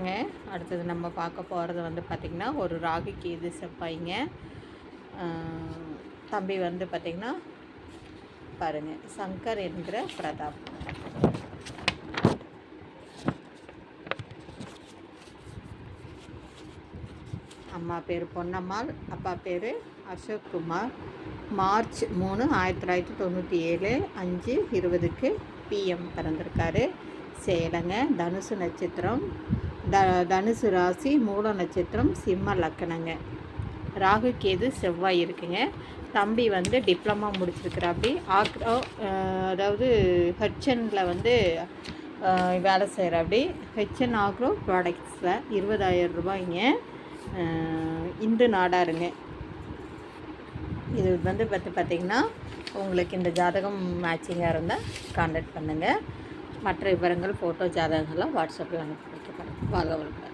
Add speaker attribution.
Speaker 1: அடுத்தது நம்ம பார்க்க போகிறது வந்து பார்த்திங்கன்னா ஒரு ராகு கேது செவ்வாய்ங்க. தம்பி வந்து பார்த்திங்கன்னா பாருங்கள், சங்கர் என்கிற பிரதாப். அம்மா பேர் பொன்னம்மாள், அப்பா பேர் அசோக் குமார். மார்ச் 3, 1997 5:20 PM பிறந்திருக்காரு. சேலங்க. தனுசு நட்சத்திரம், தனுசு ராசி, மூல நட்சத்திரம், சிம்ம லக்கணங்க. ராகு கேது செவ்வாய் இருக்குங்க. தம்பி வந்து டிப்ளமா முடிச்சிருக்கிறாப்படி. ஆக்ரோ அதாவது ஹெச்எனில் வந்து வேலை செய்கிறாப்படி. ஹெச்என் ஆக்ரோ ப்ராடக்ட்ஸில் 20,000 ரூபாய்ங்க. இந்து நாடாருங்க. இது வந்து பார்த்திங்கன்னா உங்களுக்கு இந்த ஜாதகம் மேட்சிங்காக இருந்தால் கான்டாக்ட் பண்ணுங்கள். மற்ற விவரங்கள் ஃபோட்டோ ஜாதகங்கள்லாம் வாட்ஸ்அப்பில் அனுப்பி வைக்கப்படும். வாழ்க வளமுடன்.